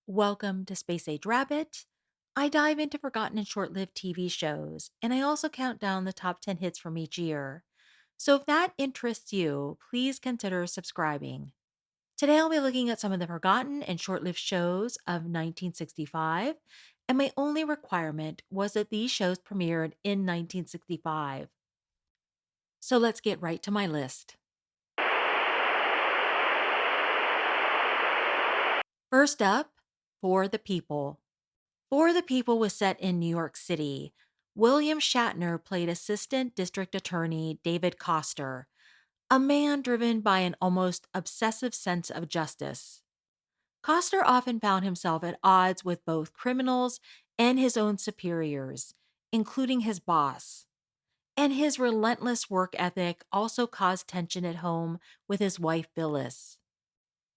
Welcome to Space Age Rabbit. I dive into forgotten and short lived TV shows, and I also count down the top 10 hits from each year. So if that interests you, please consider subscribing. Today I'll be looking at some of the forgotten and short lived shows of 1965, and my only requirement was that these shows premiered in 1965. So let's get right to my list. First up, For the People. For the People was set in New York City. William Shatner played Assistant District Attorney David Coster, a man driven by an almost obsessive sense of justice. Coster often found himself at odds with both criminals and his own superiors, including his boss. And his relentless work ethic also caused tension at home with his wife Phyllis.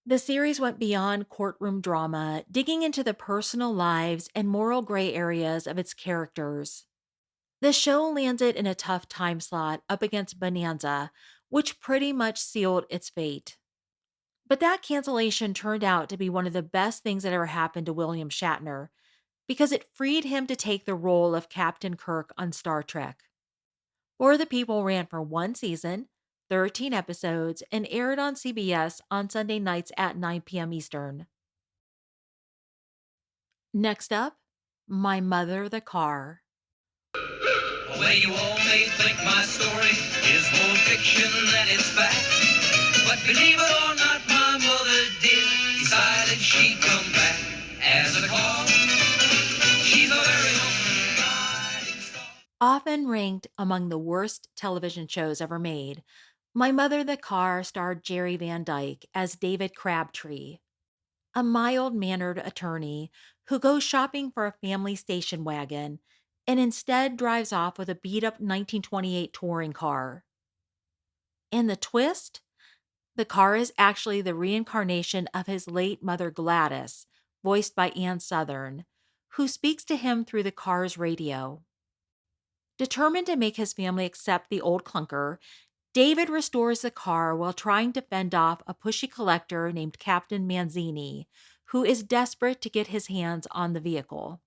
The series went beyond courtroom drama, digging into the personal lives and moral gray areas of its characters. The show landed in a tough time slot up against Bonanza, which pretty much sealed its fate. But that cancellation turned out to be one of the best things that ever happened to William Shatner because it freed him to take the role of Captain Kirk on Star Trek. For the People ran for one season, 13 episodes, and aired on CBS on Sunday nights at 9 p.m. Eastern. Next up, My Mother the Car. Well, you all may think my story is more fiction than it's fact. But believe it or not, my mother did decided she'd come back as a car. She's a very own guiding star. Often ranked among the worst television shows ever made, My Mother the Car starred Jerry Van Dyke as David Crabtree, a mild mannered attorney who goes shopping for a family station wagon and instead drives off with a beat up 1928 touring car. And the twist? The car is actually the reincarnation of his late mother Gladys, voiced by Ann Southern, who speaks to him through the car's radio. Determined to make his family accept the old clunker, David restores the car while trying to fend off a pushy collector named Captain Manzini, who is desperate to get his hands on the vehicle.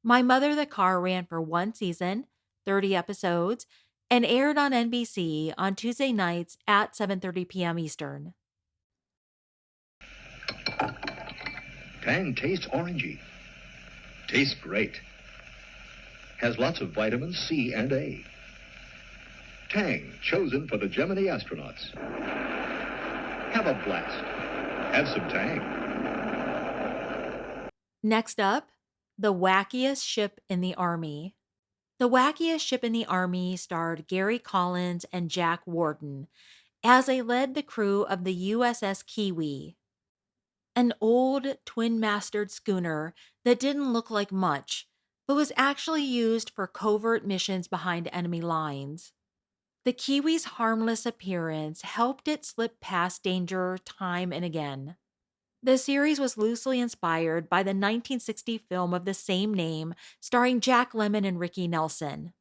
My Mother the Car ran for one season, 30 episodes, and aired on NBC on Tuesday nights at 7:30 p.m. Eastern. Tang tastes orangey. Tastes great. Has lots of vitamins C and A. Tang, chosen for the Gemini astronauts. Have a blast. Have some Tang. Next up, The Wackiest Ship in the Army. The Wackiest Ship in the Army starred Gary Collins and Jack Warden as they led the crew of the USS Kiwi, an old twin masted schooner that didn't look like much, but was actually used for covert missions behind enemy lines. The Kiwi's harmless appearance helped it slip past danger time and again. The series was loosely inspired by the 1960 film of the same name, starring Jack Lemmon and Ricky Nelson.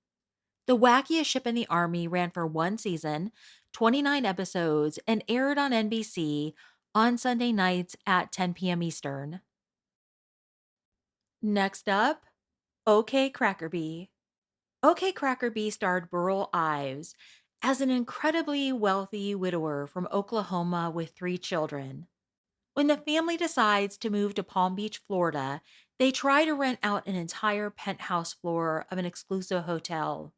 The Wackiest Ship in the Army ran for one season, 29 episodes, and aired on NBC on Sunday nights at 10 p.m. Eastern. Next up, OK Crackerby. OK Crackerby starred Burl Ives as an incredibly wealthy widower from Oklahoma with three children. When the family decides to move to Palm Beach, Florida, they try to rent out an entire penthouse floor of an exclusive hotel.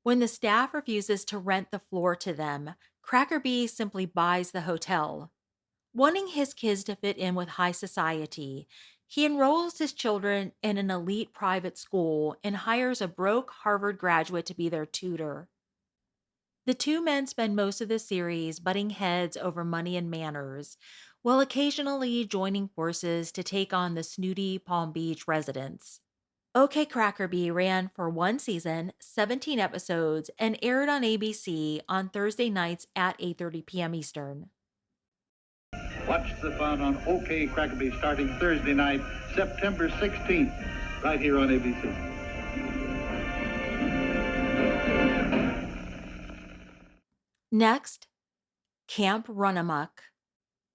When the staff refuses to rent the floor to them, Crackerby simply buys the hotel. Wanting his kids to fit in with high society, he enrolls his children in an elite private school and hires a broke Harvard graduate to be their tutor. The two men spend most of the series butting heads over money and manners, while occasionally joining forces to take on the snooty Palm Beach residents. OK Crackerby ran for one season, 17 episodes, and aired on ABC on Thursday nights at 8:30 p.m. Eastern. Watch the fun on OK Crackerby starting Thursday night, September 16th, right here on ABC. Next, Camp Run Amok.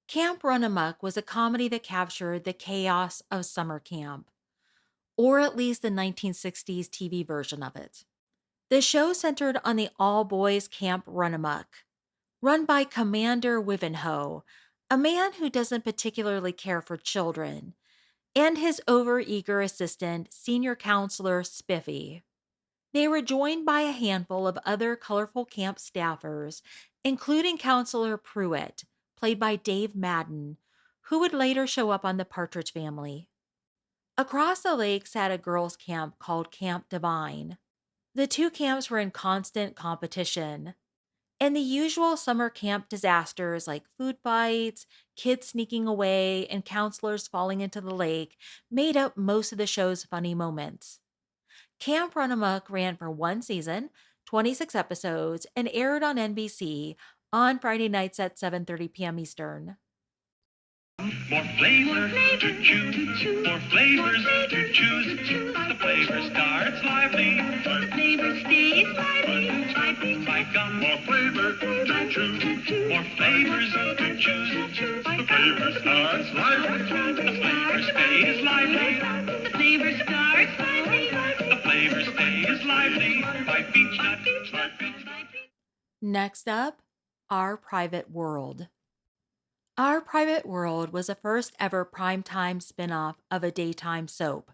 Camp Run Amok was a comedy that captured the chaos of summer camp, or at least the 1960s TV version of it. The show centered on the all boys Camp Run Amok, run by Commander Wivenhoe, a man who doesn't particularly care for children, and his overeager assistant, senior counselor Spiffy. They were joined by a handful of other colorful camp staffers, including Counselor Pruitt, played by Dave Madden, who would later show up on The Partridge Family. Across the lake sat a girls' camp called Camp Divine. The two camps were in constant competition, and the usual summer camp disasters like food fights, kids sneaking away, and counselors falling into the lake made up most of the show's funny moments. Camp Run Amok ran for one season, 26 episodes, and aired on NBC on Friday nights at 7:30 p.m. Eastern. More flavor to choose, more flavors to choose. The flavor starts lively, the flavor stays lively. My gum, more flavor to choose, more flavors to choose. The flavor starts lively, the flavor stays lively. The flavor starts lively, the flavor stays lively. By Beech Nut, Next up, Our Private World. Our Private World was the first ever primetime spinoff of a daytime soap.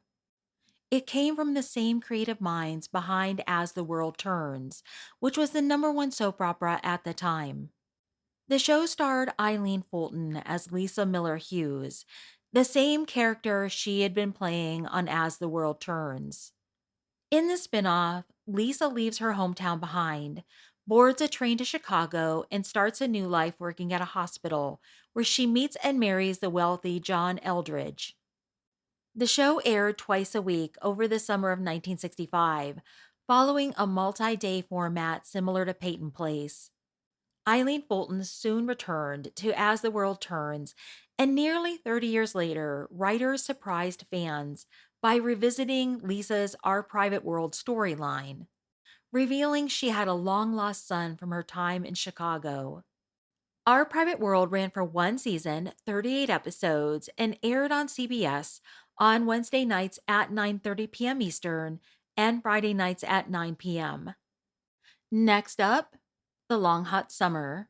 It came from the same creative minds behind As the World Turns, which was the #1 soap opera at the time. The show starred Eileen Fulton as Lisa Miller Hughes, the same character she had been playing on As the World Turns. In the spinoff, Lisa leaves her hometown behind, boards a train to Chicago, and starts a new life working at a hospital where she meets and marries the wealthy John Eldridge. The show aired twice a week over the summer of 1965, following a multi-day format similar to Peyton Place. Eileen Fulton soon returned to As the World Turns, and nearly 30 years later, writers surprised fans by revisiting Lisa's Our Private World storyline, revealing she had a long lost son from her time in Chicago. Our Private World ran for one season, 38 episodes, and aired on CBS on Wednesday nights at 9:30 p.m. Eastern and Friday nights at 9 p.m. Next up, The Long Hot Summer.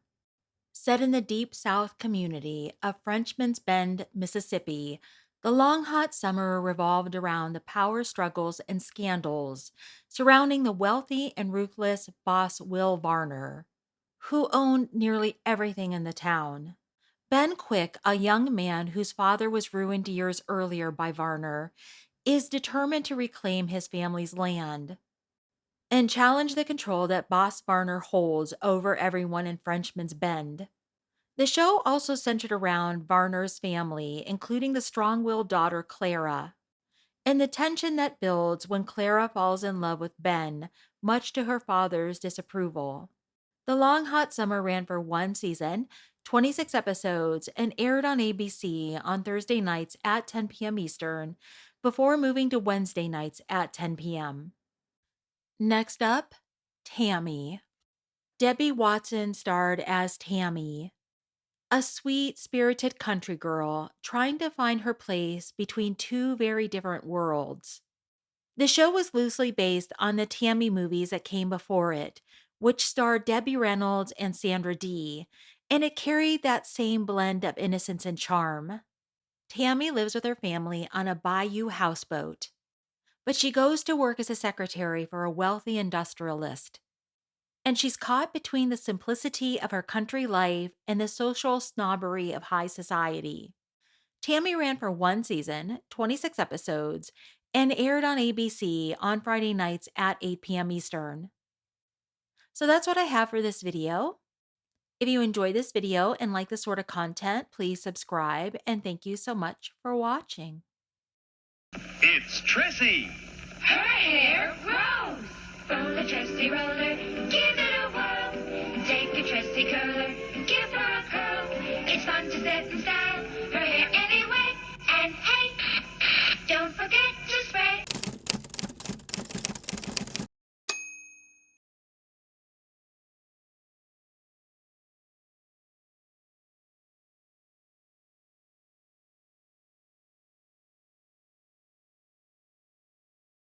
Set in the deep South community of Frenchman's Bend, Mississippi, The Long Hot Summer revolved around the power struggles and scandals surrounding the wealthy and ruthless boss Will Varner, who owned nearly everything in the town. Ben Quick, a young man whose father was ruined years earlier by Varner, is determined to reclaim his family's land and challenge the control that Boss Varner holds over everyone in Frenchman's Bend. The show also centered around Varner's family, including the strong willed daughter Clara, and the tension that builds when Clara falls in love with Ben, much to her father's disapproval. The Long Hot Summer ran for one season, 26 episodes, and aired on ABC on Thursday nights at 10 p.m. Eastern, before moving to Wednesday nights at 10 p.m. Next up, Tammy. Debbie Watson starred as Tammy, a sweet, spirited country girl trying to find her place between two very different worlds. The show was loosely based on the Tammy movies that came before it, which starred Debbie Reynolds and Sandra Dee, and it carried that same blend of innocence and charm. Tammy lives with her family on a bayou houseboat, but she goes to work as a secretary for a wealthy industrialist, and she's caught between the simplicity of her country life and the social snobbery of high society. Tammy ran for one season, 26 episodes, and aired on ABC on Friday nights at 8 p.m. Eastern. So that's what I have for this video. If you enjoyed this video and like this sort of content, please subscribe, and thank you so much for watching. it's Tressie. Her hair grows. Roll a Tressie roller, give it a whirl. Take a Tressie curler, give her a curl. It's fun to set and style.